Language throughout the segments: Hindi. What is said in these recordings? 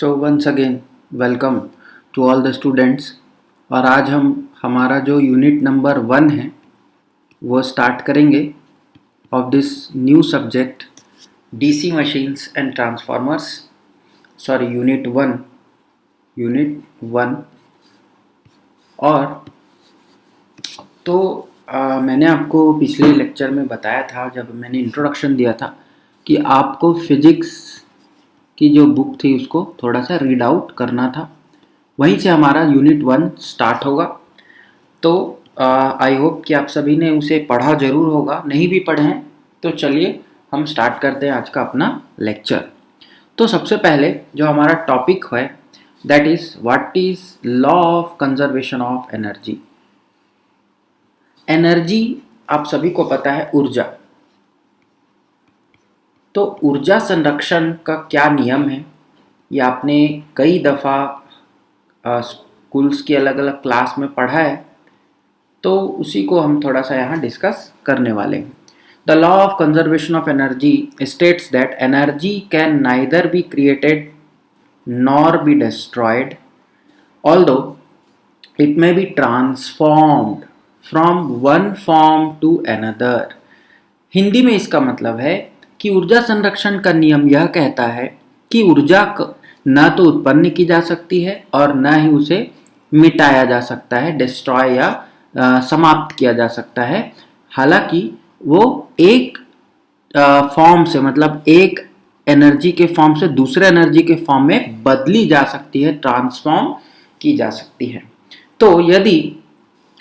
So once again welcome to all the students. और आज हम हमारा जो यूनिट नंबर 1 है वो स्टार्ट करेंगे of this new subject DC machines and transformers. Sorry unit 1। और तो मैंने आपको पिछले लेक्चर में बताया था, जब मैंने इंट्रोडक्शन दिया था, कि आपको फिजिक्स की जो बुक थी उसको थोड़ा सा रीड आउट करना था। वहीं से हमारा यूनिट 1 स्टार्ट होगा। तो आई होप कि आप सभी ने उसे पढ़ा जरूर होगा। नहीं भी पढ़े हैं तो चलिए हम स्टार्ट करते हैं आज का अपना लेक्चर। तो सबसे पहले जो हमारा टॉपिक है that is what is law of conservation of energy. Energy आप सभी को पता है ऊर्जा। तो ऊर्जा संरक्षण का क्या नियम है ये आपने कई दफ़ा स्कूल्स की अलग अलग क्लास में पढ़ा है, तो उसी को हम थोड़ा सा यहाँ डिस्कस करने वाले हैं। The law of conservation of energy states that energy can neither be created nor be destroyed although it may be transformed from one form to another. Hindi में इसका मतलब है कि ऊर्जा संरक्षण का नियम यह कहता है कि ऊर्जा न तो उत्पन्न की जा सकती है और न ही उसे मिटाया जा सकता है, डिस्ट्रॉय या समाप्त किया जा सकता है। हालांकि वो एक फॉर्म से, मतलब एक एनर्जी के फॉर्म से दूसरे एनर्जी के फॉर्म में बदली जा सकती है, ट्रांसफॉर्म की जा सकती है। तो यदि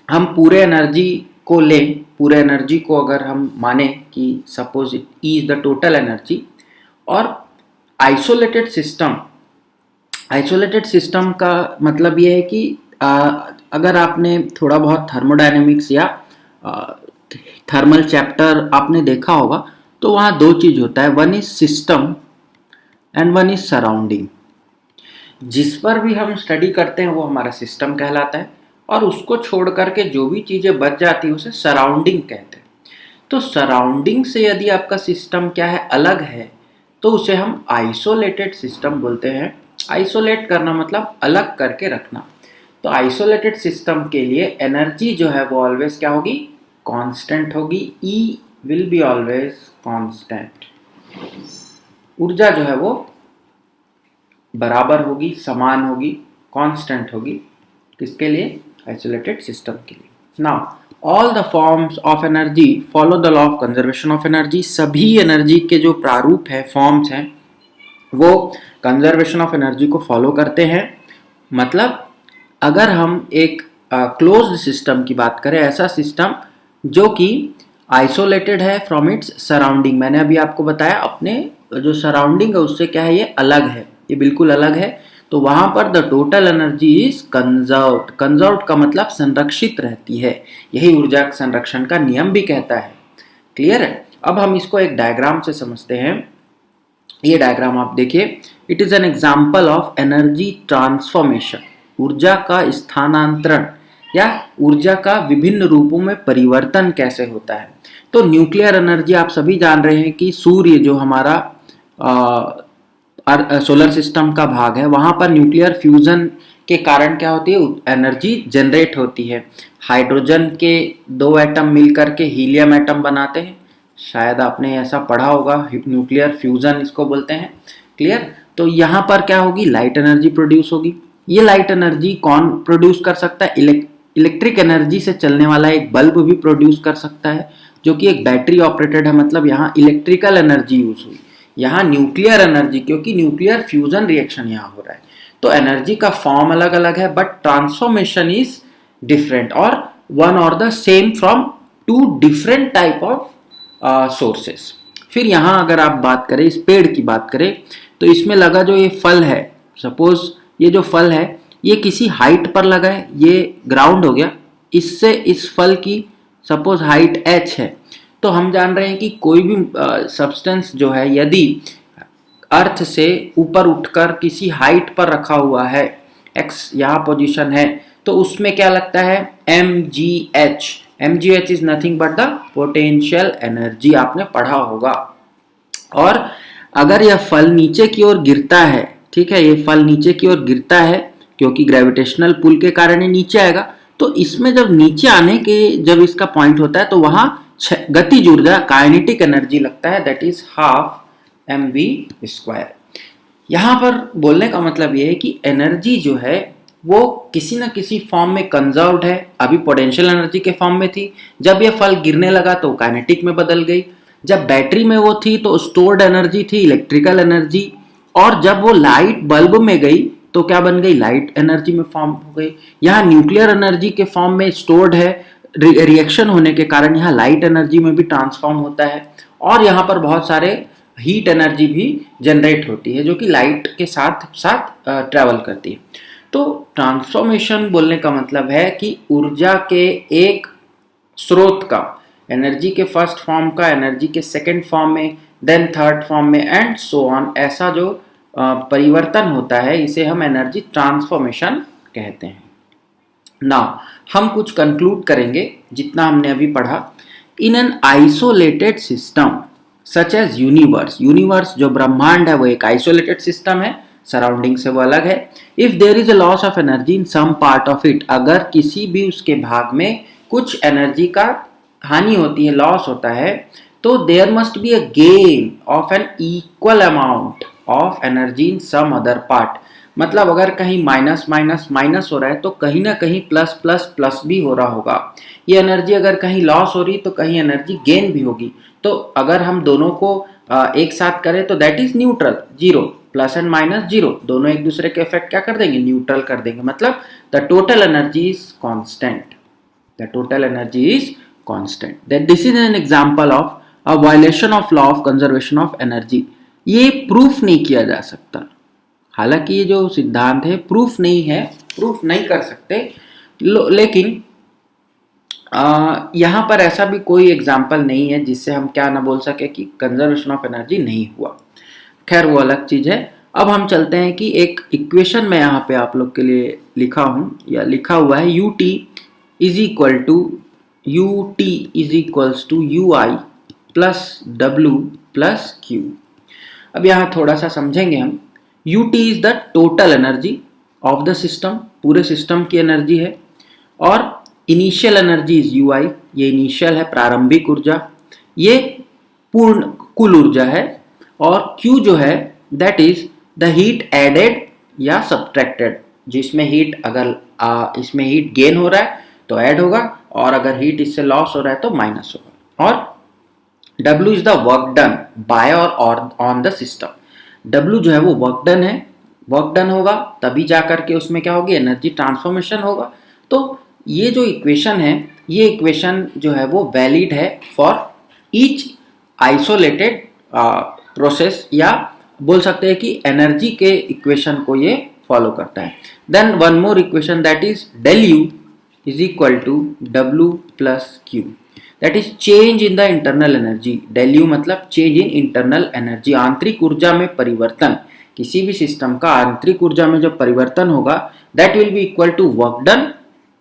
हम पूरे एनर्जी को लें, पूरे एनर्जी को अगर हम माने कि suppose it is the total energy, और आइसोलेटेड सिस्टम का मतलब ये है कि अगर आपने थोड़ा बहुत थर्मोडायनेमिक्स या थर्मल चैप्टर आपने देखा होगा तो वहाँ दो चीज होता है, one is system and one is surrounding. जिस पर भी हम स्टडी करते हैं वो हमारा सिस्टम कहलाता है, और उसको छोड़ करके जो भी चीज़ें बच जाती है उसे सराउंडिंग कहते हैं। तो सराउंडिंग से यदि आपका सिस्टम क्या है, अलग है, तो उसे हम आइसोलेटेड सिस्टम बोलते हैं। आइसोलेट करना मतलब अलग करके रखना। तो आइसोलेटेड सिस्टम के लिए एनर्जी जो है वो ऑलवेज क्या होगी, कांस्टेंट होगी। ई विल बी ऑलवेज कांस्टेंट। ऊर्जा जो है वो बराबर होगी, समान होगी, कांस्टेंट होगी। किसके लिए? आइसोलेटेड सिस्टम के लिए। Now all the forms of energy follow the law of conservation of energy. सभी एनर्जी के जो प्रारूप है, फॉर्म्स हैं, वो कंजर्वेशन ऑफ एनर्जी को फॉलो करते हैं। मतलब अगर हम एक क्लोज्ड सिस्टम की बात करें, ऐसा सिस्टम जो कि आइसोलेटेड है फ्रॉम इट्स सराउंडिंग। मैंने अभी आपको बताया अपने जो सराउंडिंग है उससे क्या है, ये अलग है, ये बिल्कुल अलग है। तो वहां पर the total energy is conserved. Conserved का मतलब संरक्षित रहती है। यही ऊर्जा संरक्षण का नियम भी कहता है। क्लियर है? अब हम इसको एक डायग्राम से समझते हैं। ये डायग्राम आप देखिए। It is an example of energy transformation. ऊर्जा का स्थानांतरण या ऊर्जा का विभिन्न रूपों में परिवर्तन कैसे होता है। तो न्यूक्लियर एनर्जी आप सभी जान रहे हैं कि सूर्य जो हमारा सोलर सिस्टम का भाग है, वहां पर न्यूक्लियर फ्यूजन के कारण क्या होती है, एनर्जी जनरेट होती है। हाइड्रोजन के दो एटम मिलकर के हीलियम एटम बनाते हैं। शायद आपने ऐसा पढ़ा होगा, न्यूक्लियर फ्यूजन इसको बोलते हैं। क्लियर? तो यहाँ पर क्या होगी, लाइट एनर्जी प्रोड्यूस होगी। ये लाइट एनर्जी कौन प्रोड्यूस कर सकता है? इलेक्ट्रिक एनर्जी से चलने वाला एक बल्ब भी प्रोड्यूस कर सकता है, जो कि एक बैटरी ऑपरेटेड है। मतलब यहाँ इलेक्ट्रिकल एनर्जी यूज हुई। यहाँ न्यूक्लियर एनर्जी, क्योंकि न्यूक्लियर फ्यूजन रिएक्शन यहाँ हो रहा है, तो एनर्जी का फॉर्म अलग अलग है, बट ट्रांसफॉर्मेशन इज डिफरेंट और वन और the same from two different type of sources. फिर यहाँ अगर आप बात करें, इस पेड़ की बात करें, तो इसमें लगा जो ये फल है, सपोज ये जो फल है ये किसी हाइट पर लगा है, ये ग्राउंड हो गया। इससे इस फल की सपोज हाइट h है, तो हम जान रहे हैं कि कोई भी सब्सटेंस जो है यदि अर्थ से ऊपर उठकर किसी हाइट पर रखा हुआ है, x यहाँ पोजीशन है, तो उसमें क्या लगता है, mgh। mgh is nothing but the potential energy, आपने पढ़ा होगा। और अगर यह फल नीचे की ओर गिरता है ठीक है, ये फल नीचे की ओर गिरता है क्योंकि ग्रेविटेशनल पुल के कारण ये नीचे आएगा। तो इसमें जब नीचे आने के जब इसका पॉइंट होता है तो वहां गतिज ऊर्जा काइनेटिक एनर्जी लगता है, दैट इज हाफ mv²। यहां पर बोलने का मतलब ये है कि एनर्जी जो है वो किसी न किसी फॉर्म में कंजर्व्ड है। अभी पोटेंशियल एनर्जी के फॉर्म में थी, जब ये फल गिरने लगा तो काइनेटिक में बदल गई, जब बैटरी में वो थी तो स्टोर्ड एनर्जी थी, इलेक्ट्रिकल एनर्जी, और जब वो लाइट बल्ब में गई तो क्या बन गई, लाइट एनर्जी में फॉर्म हो गई। यहाँ न्यूक्लियर एनर्जी के फॉर्म में स्टोर्ड है, रिएक्शन होने के कारण यहाँ लाइट एनर्जी में भी ट्रांसफॉर्म होता है, और यहाँ पर बहुत सारे हीट एनर्जी भी जनरेट होती है जो कि लाइट के साथ साथ ट्रेवल करती है। तो ट्रांसफॉर्मेशन बोलने का मतलब है कि ऊर्जा के एक स्रोत का, एनर्जी के फर्स्ट फॉर्म का एनर्जी के सेकंड फॉर्म में, देन थर्ड फॉर्म में एंड सो ऑन, ऐसा जो परिवर्तन होता है इसे हम एनर्जी ट्रांसफॉर्मेशन कहते हैं। नाउ हम कुछ कंक्लूड करेंगे जितना हमने अभी पढ़ा। In an isolated system such as universe, universe जो ब्रह्मांड है वो एक आइसोलेटेड सिस्टम है, सराउंडिंग से वो अलग है। If there is a loss of energy in some part of it, अगर किसी भी उसके भाग में कुछ एनर्जी का हानि होती है, लॉस होता है, तो there must be a gain of an equal amount of energy in some other part. मतलब अगर कहीं माइनस माइनस माइनस हो रहा है तो कहीं ना कहीं प्लस प्लस प्लस भी हो रहा होगा। ये एनर्जी अगर कहीं लॉस हो रही तो कहीं एनर्जी गेन भी होगी। तो अगर हम दोनों को एक साथ करें तो that is neutral, zero, plus and minus zero, दोनों एक दूसरे के इफेक्ट क्या कर देंगे, न्यूट्रल कर देंगे। मतलब the total energy is constant, the total energy is constant. That this is an example of a violation of law of conservation of energy. ये प्रूफ नहीं किया जा सकता, हालांकि ये जो सिद्धांत है प्रूफ नहीं है, प्रूफ नहीं कर सकते, लेकिन यहाँ पर ऐसा भी कोई एग्जाम्पल नहीं है जिससे हम क्या ना बोल सके कि कंजर्वेशन ऑफ एनर्जी नहीं हुआ। खैर वो अलग चीज है। अब हम चलते हैं कि एक इक्वेशन में यहाँ पे आप लोग के लिए लिखा हूँ या लिखा हुआ है, U T is equals to U I plus W plus Q. अब यहाँ थोड़ा सा समझेंगे हम। U T is the total energy of the system, पूरे सिस्टम की एनर्जी है, और initial energy is U I, ये इनिशियल है, प्रारंभिक ऊर्जा, ये पूर्ण कुल ऊर्जा है, और Q जो है that is the heat added या सब्ट्रैक्टेड, जिसमें हीट अगर इसमें हीट गेन हो रहा है तो ऐड होगा, और अगर हीट इससे लॉस हो रहा है तो माइनस होगा। और W is the work done by और ऑन द सिस्टम। W जो है वो वर्क डन है, वर्क डन होगा तभी जा करके उसमें क्या होगी, एनर्जी ट्रांसफॉर्मेशन होगा। तो ये जो इक्वेशन है, ये इक्वेशन जो है वो वैलिड है फॉर ईच आइसोलेटेड प्रोसेस, या बोल सकते हैं कि एनर्जी के इक्वेशन को ये फॉलो करता है। Then one more equation that is del U is equal to W plus Q, that is change in the internal energy. Del U मतलब चेंज इन इंटरनल एनर्जी, आंतरिक ऊर्जा में परिवर्तन। किसी भी सिस्टम का आंतरिक ऊर्जा में जो परिवर्तन होगा that will be equal to work done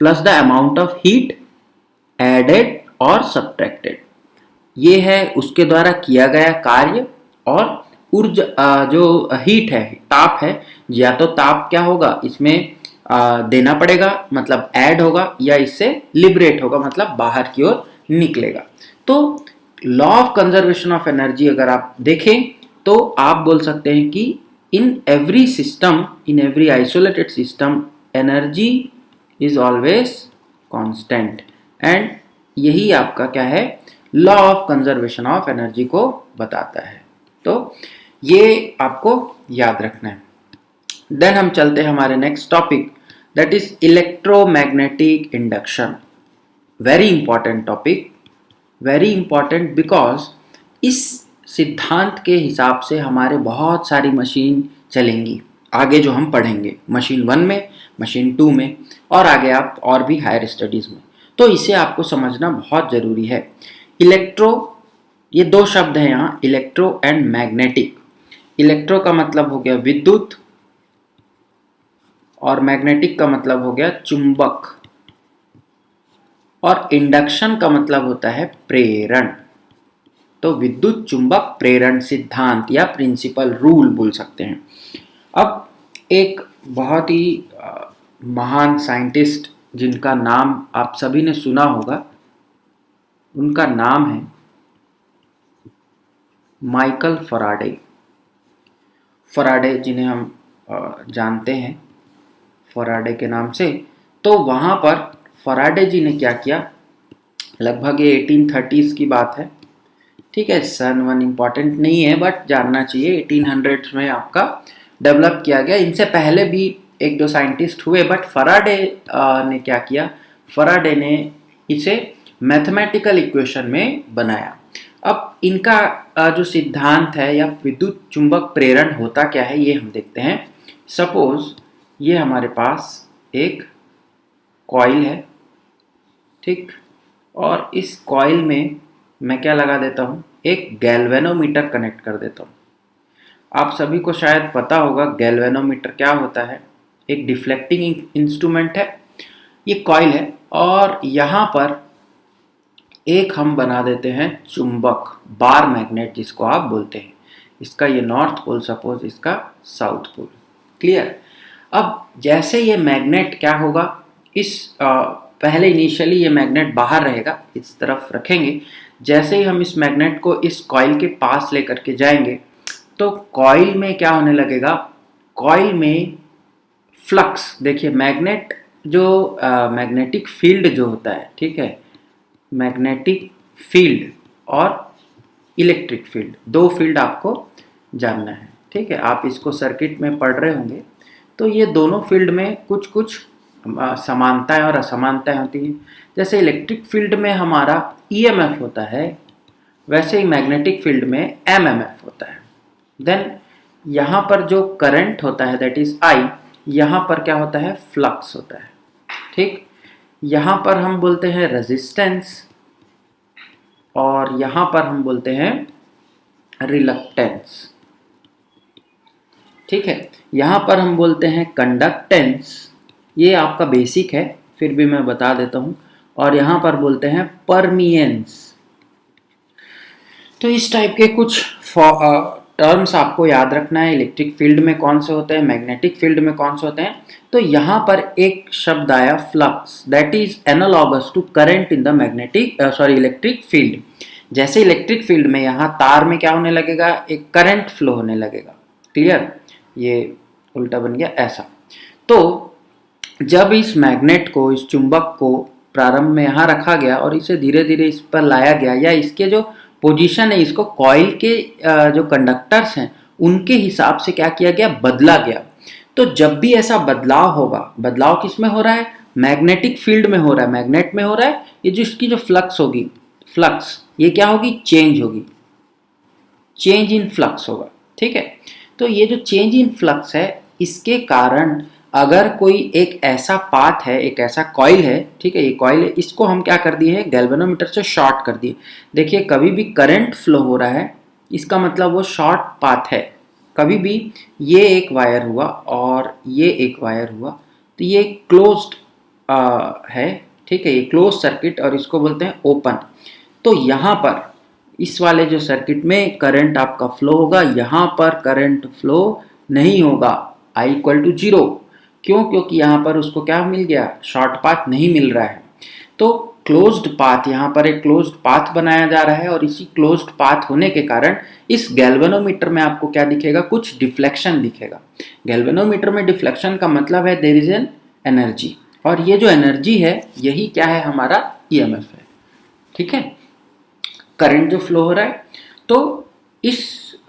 plus the amount of heat added और सब्ट्रैक्टेड। ये है उसके द्वारा किया गया कार्य, और ऊर्जा जो हीट है, ताप है, या तो ताप क्या होगा इसमें देना पड़ेगा मतलब ऐड होगा, या इससे लिबरेट होगा मतलब बाहर की ओर निकलेगा। तो law of conservation of energy अगर आप देखें तो आप बोल सकते हैं कि in every system, in every isolated system, energy is always constant, and यही आपका क्या है, law of conservation of energy को बताता है। तो ये आपको याद रखना है। देन हम चलते हैं हमारे next topic, that is electromagnetic induction. Very important topic, very important because इस सिद्धांत के हिसाब से हमारे बहुत सारी मशीन चलेंगी आगे जो हम पढ़ेंगे, मशीन 1 में, मशीन 2 में, और आगे आप और भी हायर स्टडीज में। तो इसे आपको समझना बहुत जरूरी है। इलेक्ट्रो, ये दो शब्द हैं यहाँ, इलेक्ट्रो एंड मैग्नेटिक। इलेक्ट्रो का मतलब हो गया विद्युत, और मैग्नेटिक का मतलब हो गया चुंबक, और इंडक्शन का मतलब होता है प्रेरण। तो विद्युत चुंबक प्रेरण सिद्धांत या प्रिंसिपल रूल बोल सकते हैं। अब एक बहुत ही महान साइंटिस्ट जिनका नाम आप सभी ने सुना होगा, उनका नाम है माइकल फराडे। फराडे जिन्हें हम जानते हैं फराडे के नाम से। तो वहाँ पर फराडे जी ने क्या किया, लगभग ये 1830s की बात है, ठीक है। सन वन इम्पॉर्टेंट नहीं है बट जानना चाहिए, 1800s में आपका डेवलप किया गया। इनसे पहले भी एक दो साइंटिस्ट हुए बट फराडे ने क्या किया, फराडे ने इसे मैथमेटिकल इक्वेशन में बनाया। अब इनका जो सिद्धांत है या विद्युत चुंबक प्रेरण होता क्या है ये हम देखते हैं। सपोज ये हमारे पास एक कॉइल है, ठीक, और इस कॉइल में मैं क्या लगा देता हूँ, एक गैल्वेनोमीटर कनेक्ट कर देता हूँ। आप सभी को शायद पता होगा गैल्वेनोमीटर क्या होता है, एक डिफ्लेक्टिंग इंस्ट्रूमेंट है। ये कॉइल है और यहाँ पर एक हम बना देते हैं चुंबक, बार मैग्नेट जिसको आप बोलते हैं। इसका ये नॉर्थ पोल, सपोज इसका साउथ पोल, क्लियर। अब जैसे ये मैग्नेट क्या होगा, इस पहले इनिशियली ये मैग्नेट बाहर रहेगा, इस तरफ रखेंगे। जैसे ही हम इस मैग्नेट को इस कॉइल के पास लेकर के जाएंगे तो कॉइल में क्या होने लगेगा, कॉइल में फ्लक्स, देखिए मैग्नेट जो मैग्नेटिक फील्ड जो होता है, ठीक है, मैग्नेटिक फील्ड और इलेक्ट्रिक फील्ड, दो फील्ड आपको जानना है, ठीक है। आप इसको सर्किट में पढ़ रहे होंगे। तो ये दोनों फील्ड में कुछ कुछ समानताएं और असमानताएं होती हैं। जैसे इलेक्ट्रिक फील्ड में हमारा ईएमएफ होता है, वैसे ही मैग्नेटिक फील्ड में एमएमएफ होता है। देन यहाँ पर जो करंट होता है दैट इज आई, यहाँ पर क्या होता है, फ्लक्स होता है, ठीक। यहाँ पर हम बोलते हैं रेजिस्टेंस और यहाँ पर हम बोलते हैं रिलक्टेंस, ठीक है। यहाँ पर हम बोलते हैं कंडक्टेंस, ये आपका बेसिक है फिर भी मैं बता देता हूँ। और यहाँ पर बोलते हैं परमियंस। तो इस टाइप के कुछ टर्म्स आपको याद रखना है। इलेक्ट्रिक फील्ड में कौन से होते हैं, मैग्नेटिक फील्ड में कौन से होते हैं। तो यहाँ पर एक शब्द आया flux, that is analogous to current in the electric field. जैसे इलेक्ट्रिक फील्ड में यहाँ तार में क्या होने लगेगा, एक करंट फ्लो होने लगेगा, क्लियर। ये उल्टा बन गया ऐसा। तो जब इस मैग्नेट को, इस चुंबक को प्रारंभ में यहाँ रखा गया और इसे धीरे धीरे इस पर लाया गया, या इसके जो पोजीशन है इसको कॉइल के जो कंडक्टर्स हैं उनके हिसाब से क्या किया गया, बदला गया। तो जब भी ऐसा बदलाव होगा, बदलाव किस में हो रहा है, मैग्नेटिक फील्ड में हो रहा है, मैग्नेट में हो रहा है। ये जो इसकी जो फ्लक्स होगी, फ्लक्स ये क्या होगी, चेंज होगी, चेंज इन फ्लक्स होगा, ठीक है। तो ये जो चेंज इन फ्लक्स है, इसके कारण अगर कोई एक ऐसा पाथ है, एक ऐसा कॉइल है, ठीक है, ये कॉइल है, इसको हम क्या कर दिए हैं, गैल्वेनोमीटर से शॉर्ट कर दिए। देखिए कभी भी करंट फ्लो हो रहा है, इसका मतलब वो शॉर्ट पाथ है। कभी भी ये एक वायर हुआ और ये एक वायर हुआ तो ये क्लोज्ड है, ठीक है, ये क्लोज सर्किट और इसको बोलते हैं ओपन। तो यहाँ पर इस वाले जो सर्किट में करंट आपका फ्लो होगा, यहाँ पर करंट फ्लो नहीं होगा, I = 0। क्यों, क्योंकि यहाँ पर उसको क्या मिल गया, शॉर्ट पाथ नहीं मिल रहा है। तो क्लोज्ड पाथ, यहाँ पर एक क्लोज्ड पाथ बनाया जा रहा है और इसी क्लोज्ड पाथ होने के कारण इस गैल्वेनोमीटर में आपको क्या दिखेगा, कुछ डिफ्लेक्शन दिखेगा। गैल्वेनोमीटर में डिफ्लेक्शन का मतलब है देयर इज एन एनर्जी, और ये जो एनर्जी है यही क्या है, हमारा ईएमएफ है, ठीक है, करंट जो फ्लो हो रहा है। तो इस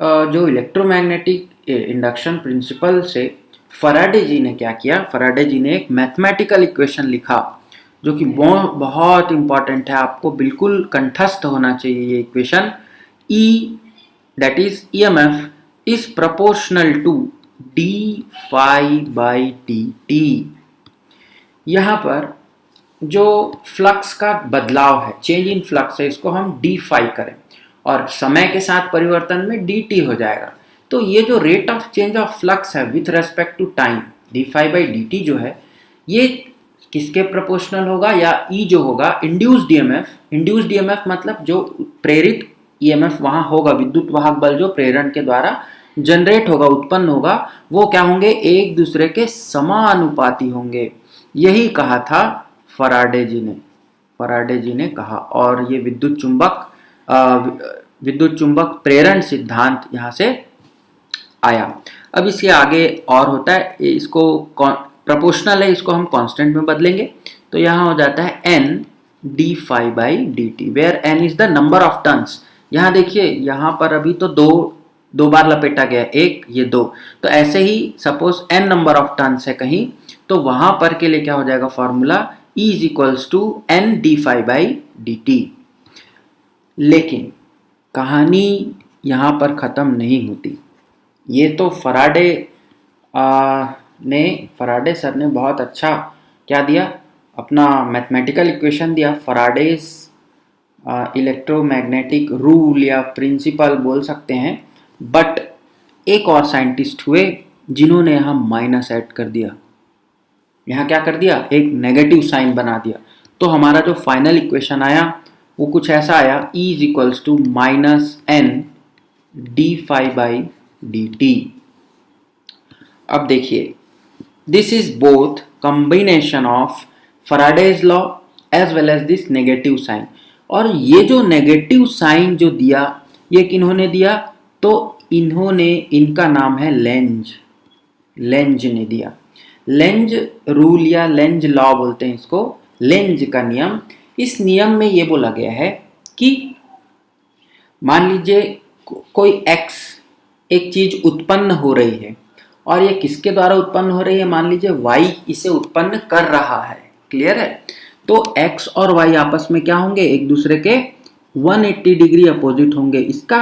जो इलेक्ट्रोमैग्नेटिक इंडक्शन प्रिंसिपल से फराडे जी ने क्या किया, फराडे जी ने एक मैथमेटिकल इक्वेशन लिखा जो कि बहुत इंपॉर्टेंट है, आपको बिल्कुल कंठस्थ होना चाहिए ये equation. E that is EMF is proportional to d∅dt। यहाँ पर जो फ्लक्स का बदलाव है, चेंज इन फ्लक्स है, इसको हम d∅ करें और समय के साथ परिवर्तन में dt हो जाएगा। तो ये जो rate of change of flux है with respect to time, d∅dt जो है, ये किसके प्रोपोर्शनल होगा, या E जो होगा इंड्यूस्ड ईएमएफ। इंड्यूस्ड ईएमएफ मतलब जो प्रेरित ईएमएफ वहां होगा, विद्युत वाहक बल जो प्रेरण के द्वारा जनरेट होगा, उत्पन्न होगा, वो क्या होंगे, एक दूसरे के समानुपाती होंगे। यही कहा था फराडे जी ने कहा। और ये विद्युत चुंबक प्रेरण सिद्धांत यहाँ से आया। अब इसके आगे और होता है, इसको प्रोपोर्शनल है, इसको हम कांस्टेंट में बदलेंगे तो यहाँ हो जाता है n d phi by d t, where n is the number of turns. यहाँ देखिए, यहाँ पर अभी तो दो बार लपेटा गया, एक ये दो, तो ऐसे ही suppose n number of turns है कहीं, तो वहां पर के लिए क्या हो जाएगा formula, E is equals to n d phi by d t. लेकिन कहानी यहाँ पर खत्म नहीं होती। ये तो फराडे सर ने बहुत अच्छा क्या दिया, अपना मैथमेटिकल इक्वेशन दिया, फराडेज इलेक्ट्रोमैग्नेटिक रूल या प्रिंसिपल बोल सकते हैं। बट एक और साइंटिस्ट हुए जिन्होंने यहाँ माइनस ऐड कर दिया, यहाँ क्या कर दिया, एक नेगेटिव साइन बना दिया। तो हमारा जो फाइनल इक्वेशन आया वो कुछ ऐसा आया, E is equals to minus N d phi by d t. अब देखिए, this is both combination of Faraday's law as well as this negative sign. और ये जो नेगेटिव साइन जो दिया, ये किन्होंने दिया, तो इनका नाम है लेंज ने दिया। लेंज रूल या लेंज लॉ बोलते हैं इसको, लेंज का नियम। इस नियम में ये बोला गया है कि मान लीजिए कोई x एक चीज उत्पन्न हो रही है, और ये किसके द्वारा उत्पन्न हो रही है, मान लीजिए y इसे उत्पन्न कर रहा है। क्लियर है? तो x और y आपस में क्या होंगे, एक दूसरे के 180 डिग्री अपोजिट होंगे। इसका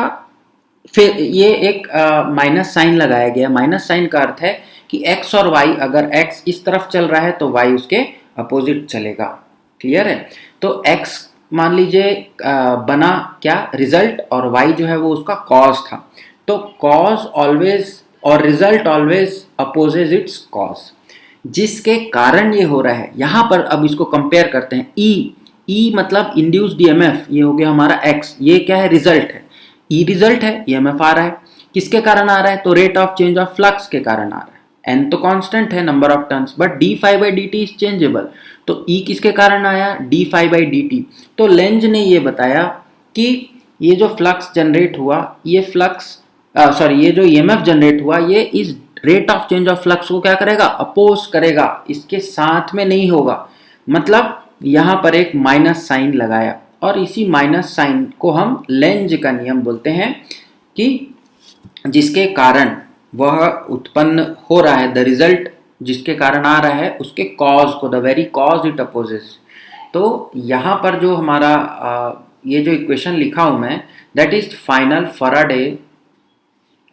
फिर ये एक माइनस साइन लगाया गया। माइनस साइन का अर्थ है कि x और y, अगर x इस तरफ चल रहा है तो y उसके अपोजिट चलेगा। क्लियर है? तो x मान लीजिए बना क्या, रिजल्ट, और y जो है वो उसका कॉज था। तो कॉज ऑलवेज और result always opposes it's cause. जिसके कारण ये हो रहा है, यहां पर अब इसको कंपेयर करते हैं। ई मतलब इंड्यूस्ड ईएमएफ, ये हो गया हमारा x, ये क्या है, रिजल्ट है। ई रिजल्ट है, ईएमएफ आ रहा है, किसके कारण आ रहा है, तो rate of change of flux के कारण आ रहा है। एन तो कांस्टेंट है, number of turns, but d phi by d t is changeable. तो ई किसके कारण आया, d phi by d t. तो लेंज ने ये बताया कि ये जो फ्लक्स जनरेट हुआ, ये फ्लक्स ये जो ईएमएफ जनरेट हुआ, ये इस rate of change of flux को क्या करेगा, अपोज करेगा, इसके साथ में नहीं होगा। मतलब यहां पर एक माइनस साइन लगाया, और इसी माइनस साइन को हम लेंज का नियम बोलते हैं, कि जिसके कारण वह उत्पन्न हो रहा है, द रिजल्ट जिसके कारण आ रहा है, उसके कॉज को, the very cause it opposes. तो यहां पर जो हमारा ये जो इक्वेशन लिखा हूं मैं, that is final Faraday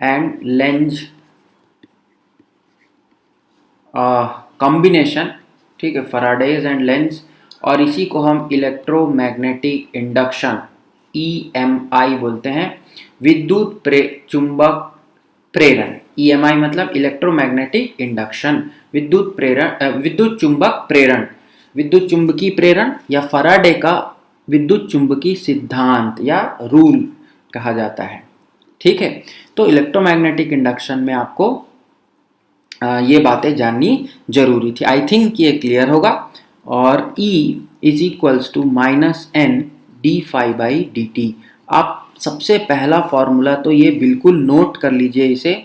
and length combination. ठीक है, फैराडेज एंड लेंज, और इसी को हम इलेक्ट्रोमैग्नेटिक इंडक्शन EMI बोलते हैं, विद्युत चुंबक प्रेरण। EMI मतलब इलेक्ट्रोमैग्नेटिक इंडक्शन, विद्युत चुंबक प्रेरण, विद्युत चुंबकीय प्रेरण, या फैराडे का विद्युत चुंबकीय सिद्धांत या रूल कहा जाता है। ठीक है, तो इलेक्ट्रोमैग्नेटिक इंडक्शन में आपको ये बातें जाननी जरूरी थी। आई थिंक ये क्लियर होगा। और E is equals to minus N d phi by d t. आप सबसे पहला फॉर्मूला तो ये बिल्कुल नोट कर लीजिए, इसे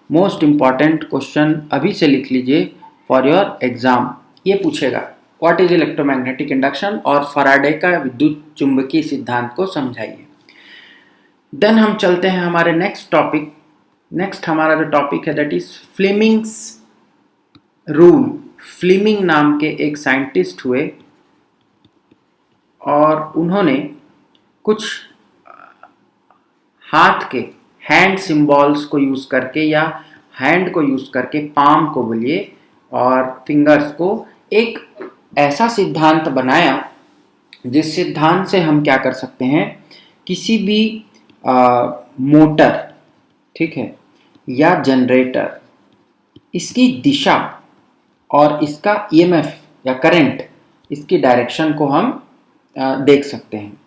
मोस्ट इंपॉर्टेंट क्वेश्चन अभी से लिख लीजिए फॉर योर एग्जाम। ये पूछेगा व्हाट इज इलेक्ट्रोमैग्नेटिक इंडक्शन, और फैराडे का विद्युत चुंबकीय सिद्धांत को समझाइए। देन हम चलते हैं हमारे नेक्स्ट टॉपिक। नेक्स्ट हमारा जो टॉपिक है that is Fleming's rule. Fleming नाम के एक साइंटिस्ट हुए, और उन्होंने कुछ हाथ के हैंड सिंबल्स को यूज करके, या हैंड को यूज करके, पाम को बोलिए और फिंगर्स को, एक ऐसा सिद्धांत बनाया जिस सिद्धांत से हम क्या कर सकते हैं, किसी भी मोटर, ठीक है, या जनरेटर, इसकी दिशा और इसका ईएमएफ या करंट, इसकी डायरेक्शन को हम देख सकते हैं।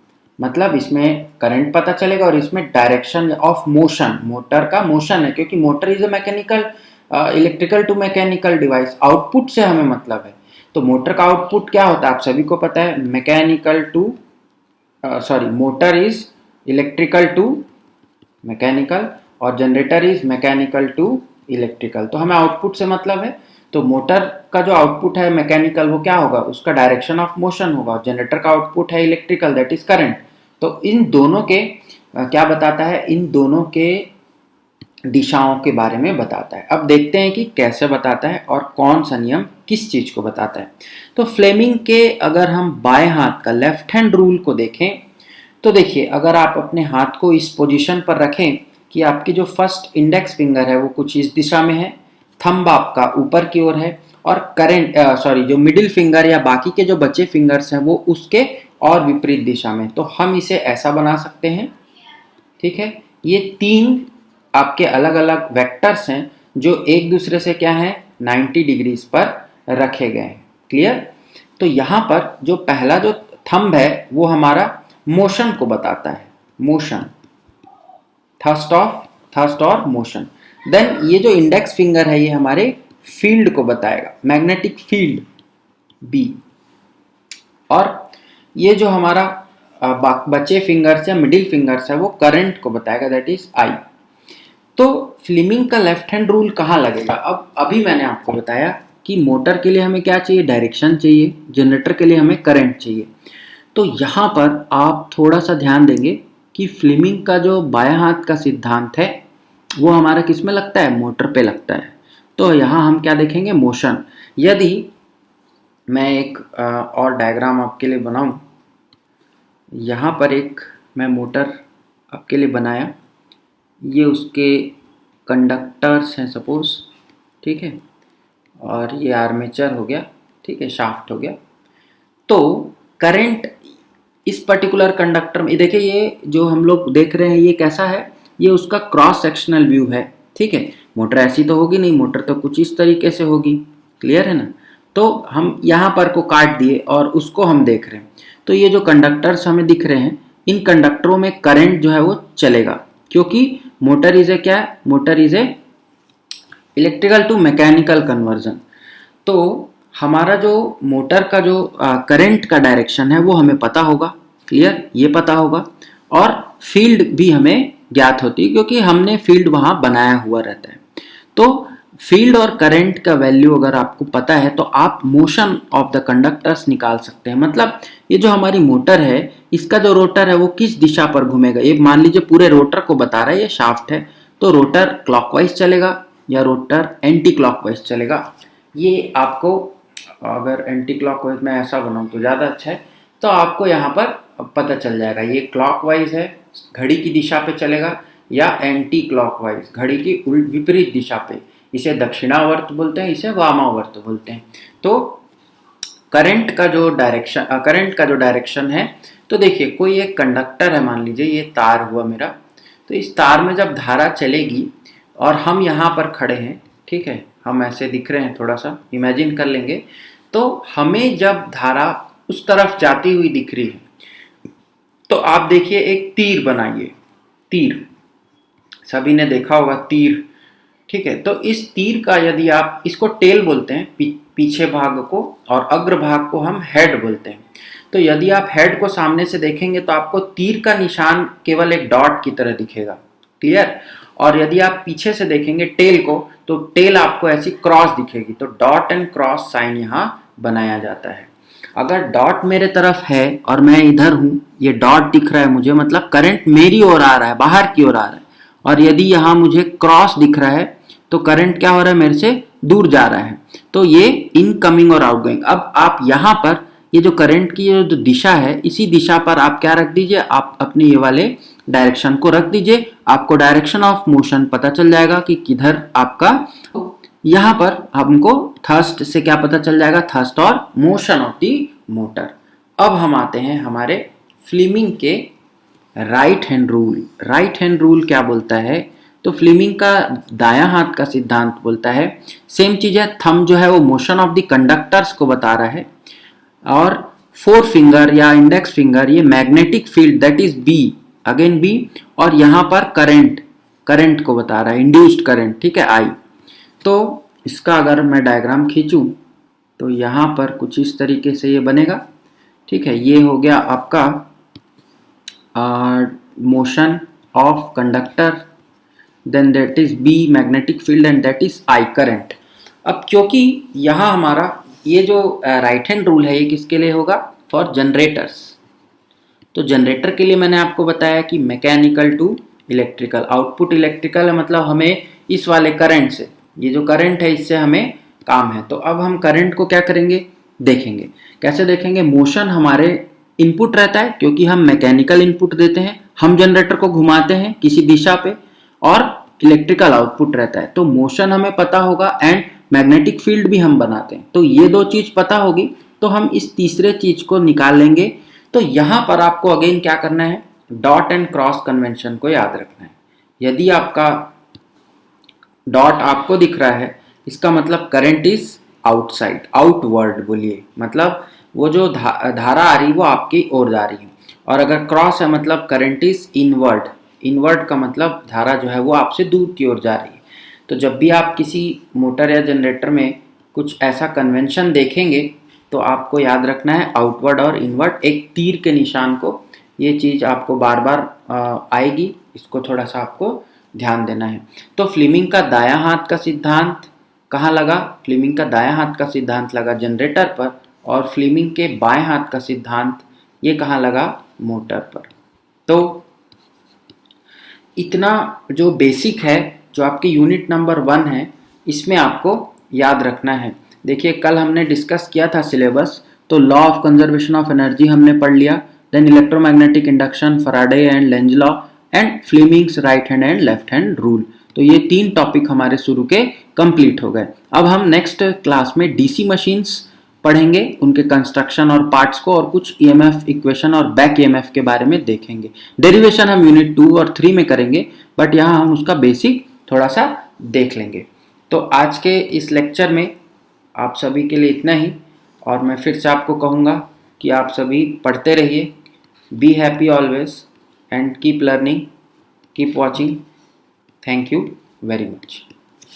मतलब इसमें करंट पता चलेगा और इसमें डायरेक्शन ऑफ मोशन, मोटर का मोशन है, क्योंकि motor is a mechanical electrical to mechanical device, output से हमें मतलब है। तो मोटर का आउटपुट क्या होता है आप सभी को पता है, mechanical to motor is electrical to mechanical और generator is mechanical to electrical. तो हमें आउटपुट से मतलब है, तो मोटर का जो आउटपुट है मैकेनिकल वो क्या होगा, उसका डायरेक्शन ऑफ मोशन होगा, और जनरेटर का आउटपुट है इलेक्ट्रिकल, दैट इज करंट। तो इन दोनों के क्या बताता है, इन दोनों के दिशाओं के बारे में बताता है। अब देखते हैं कि कैसे बताता है और कौन सा नियम किस चीज को बताता है। तो फ्लेमिंग के अगर हम बाएं हाथ का लेफ्ट हैंड रूल को देखें तो देखिए, अगर आप अपने हाथ को इस पोजीशन पर रखें कि आपकी जो फर्स्ट इंडेक्स फिंगर है वो कुछ इस दिशा में है, थंब आपका ऊपर की ओर है, और जो मिडिल फिंगर या बाकी के जो बचे फिंगर्स हैं वो उसके और विपरीत दिशा में। तो हम इसे ऐसा बना सकते हैं, ठीक है। ये तीन आपके अलग अलग वेक्टर्स हैं जो एक दूसरे से क्या है, 90 डिग्रीज पर रखे गए हैं। क्लियर। तो यहाँ पर जो पहला जो थंब है वो हमारा मोशन को बताता है, मोशन, थर्स्ट और मोशन। देन ये जो इंडेक्स फिंगर है ये हमारे फील्ड को बताएगा, मैग्नेटिक फील्ड बी। और ये जो हमारा बचे फिंगर्स या मिडिल फिंगर्स है वो करंट को बताएगा, दैट इज आई। तो फ्लेमिंग का लेफ्ट हैंड रूल कहाँ लगेगा। अब अभी मैंने आपको बताया कि मोटर के लिए हमें क्या चाहिए, डायरेक्शन चाहिए, जनरेटर के लिए हमें करंट चाहिए। तो यहाँ पर आप थोड़ा सा ध्यान देंगे कि फ्लेमिंग का जो बायां हाथ का सिद्धांत है वो हमारा किस में लगता है, मोटर पे लगता है। तो यहाँ हम क्या देखेंगे, मोशन। यदि मैं एक और डायग्राम आपके लिए बनाऊं, यहाँ पर एक मैं मोटर आपके लिए बनाया, ये उसके कंडक्टर्स हैं सपोज, ठीक है, और ये आर्मेचर हो गया, ठीक है, शाफ्ट हो गया। तो करंट इस पर्टिकुलर कंडक्टर में, देखिए ये जो हम लोग देख रहे हैं ये कैसा है, ये उसका क्रॉस सेक्शनल व्यू है, ठीक है। मोटर ऐसी तो होगी नहीं, मोटर तो कुछ इस तरीके से होगी, क्लियर है ना। तो हम यहाँ पर को काट दिए और उसको हम देख रहे हैं। तो ये जो कंडक्टर्स हमें दिख रहे हैं, इन कंडक्टरों में करंट जो है वो चलेगा, क्योंकि मोटर इज ए क्या है, motor is a electrical to mechanical conversion. तो हमारा जो मोटर का जो करंट का डायरेक्शन है वो हमें पता होगा, क्लियर, ये पता होगा। और फील्ड भी हमें ज्ञात होती है क्योंकि हमने फील्ड वहाँ बनाया हुआ रहता है। तो फील्ड और करंट का वैल्यू अगर आपको पता है तो आप मोशन ऑफ द कंडक्टर्स निकाल सकते हैं। मतलब ये जो हमारी मोटर है इसका जो रोटर है वो किस दिशा पर घूमेगा, ये मान लीजिए पूरे रोटर को बता रहा है, ये शाफ्ट है, तो रोटर क्लॉकवाइज चलेगा या रोटर एंटी क्लॉकवाइज चलेगा। ये आपको अगर एंटी क्लॉकवाइज में ऐसा बनाऊं तो ज़्यादा अच्छा है, तो आपको यहाँ पर पता चल जाएगा ये क्लॉकवाइज है, घड़ी की दिशा पे चलेगा, या एंटी क्लॉकवाइज घड़ी की उल्ट विपरीत दिशा पे, इसे दक्षिणावर्त बोलते हैं, इसे वामावर्त बोलते हैं। तो करंट का जो डायरेक्शन है, तो देखिए कोई एक कंडक्टर है, मान लीजिए ये तार हुआ मेरा, तो इस तार में जब धारा चलेगी और हम यहाँ पर खड़े हैं, ठीक है, हम ऐसे दिख रहे हैं, थोड़ा सा इमेजिन कर लेंगे, तो हमें जब धारा उस तरफ जाती हुई दिख रही है तो आप देखिए एक तीर बनाइए, तीर सभी ने देखा होगा तीर, ठीक है। तो इस तीर का यदि आप, इसको टेल बोलते हैं पीछे भाग को, और अग्र भाग को हम हेड बोलते हैं। तो यदि आप हेड को सामने से देखेंगे तो आपको तीर का निशान केवल एक डॉट की तरह दिखेगा, क्लियर। और यदि आप पीछे से देखेंगे टेल को तो टेल आपको ऐसी क्रॉस दिखेगी, तो डॉट एंड क्रॉस साइन यहाँ बनाया जाता है। अगर डॉट मेरे तरफ है और मैं इधर हूं, ये डॉट दिख रहा है मुझे, मतलब करंट मेरी ओर आ रहा है, बाहर की ओर आ रहा है। और यदि यहाँ मुझे क्रॉस दिख रहा है तो करंट क्या हो रहा है, मेरे से दूर जा रहा है, तो ये इनकमिंग और आउटगोइंग। अब आप यहाँ पर ये जो करंट की जो दिशा है, इसी दिशा पर आप क्या रख दीजिए, आप अपने ये वाले डायरेक्शन को रख दीजिए, आपको डायरेक्शन ऑफ मोशन पता चल जाएगा कि किधर आपका। यहाँ पर हमको थर्स्ट से क्या पता चल जाएगा, थर्स्ट और मोशन ऑफ दी मोटर। अब हम आते हैं हमारे फ्लेमिंग के right hand rule. Right hand rule क्या बोलता है, तो फ्लेमिंग का दायां हाथ का सिद्धांत बोलता है, सेम चीज है, थंब जो है वो मोशन ऑफ द कंडक्टर्स को बता रहा है, और फोर फिंगर या इंडेक्स फिंगर, ये magnetic field that is B, again B, और यहां पर करंट को बता रहा है, इंड्यूस्ड करंट, ठीक है, आई। तो इसका अगर मैं डायग्राम खींचूं तो यहां पर कुछ इस तरीके से ये बनेगा, ठीक है। ये हो गया आपका motion of conductor, then that is B magnetic field and that is I current. अब क्योंकि यहाँ हमारा ये जो राइट हैंड रूल है ये किसके लिए होगा, फॉर जनरेटर्स। तो जनरेटर के लिए मैंने आपको बताया कि mechanical to electrical, output electrical है, मतलब हमें इस वाले करंट से, ये जो करंट है इससे हमें काम है। तो अब हम करंट को क्या करेंगे, देखेंगे। कैसे देखेंगे, मोशन हमारे इनपुट रहता है क्योंकि हम मैकेनिकल इनपुट देते हैं, हम जनरेटर को घुमाते हैं किसी दिशा पे, और इलेक्ट्रिकल आउटपुट रहता है। तो मोशन हमें पता होगा एंड मैग्नेटिक फील्ड भी हम बनाते हैं। तो ये दो चीज पता होगी तो हम इस तीसरे चीज को निकाल लेंगे। तो यहां पर आपको अगेन क्या करना है, डॉट एंड क्रॉस कन्वेंशन को याद रखना है। यदि आपका डॉट आपको दिख रहा है इसका मतलब करंट इज आउटसाइड, आउटवर्ड बोलिए, मतलब वो जो धारा आ रही वो आपकी ओर जा रही है। और अगर क्रॉस है मतलब करंट इज इनवर्ड, इनवर्ड का मतलब धारा जो है वो आपसे दूर की ओर जा रही है। तो जब भी आप किसी मोटर या जनरेटर में कुछ ऐसा कन्वेंशन देखेंगे तो आपको याद रखना है आउटवर्ड और इनवर्ड, एक तीर के निशान को, ये चीज़ आपको बार बार आएगी, इसको थोड़ा सा आपको ध्यान देना है। तो फ्लेमिंग का दायां हाथ का सिद्धांत कहाँ लगा, फ्लेमिंग का दायां हाथ का सिद्धांत लगा जनरेटर पर, और फ्लेमिंग के बाएं हाथ का सिद्धांत ये कहाँ लगा, मोटर पर। तो इतना जो बेसिक है, जो आपकी यूनिट नंबर 1 है, इसमें आपको याद रखना है। देखिए कल हमने डिस्कस किया था सिलेबस, तो law of conservation of energy हमने पढ़ लिया, then electromagnetic induction, Faraday and Lenz law, and Fleming's right hand and left hand rule. तो ये 3 टॉपिक हमारे शुरू के कंप्लीट हो गए। अब हम नेक्स्ट क्लास में डीसी मशीन्स पढ़ेंगे, उनके कंस्ट्रक्शन और पार्ट्स को, और कुछ ईएमएफ इक्वेशन और बैक ईएमएफ के बारे में देखेंगे। डेरिवेशन हम यूनिट 2 और 3 में करेंगे, बट यहाँ हम उसका बेसिक थोड़ा सा देख लेंगे। तो आज के इस लेक्चर में आप सभी के लिए इतना ही, और मैं फिर से आपको कहूँगा कि आप सभी पढ़ते रहिए, be happy always and keep learning, keep watching. Thank you very much.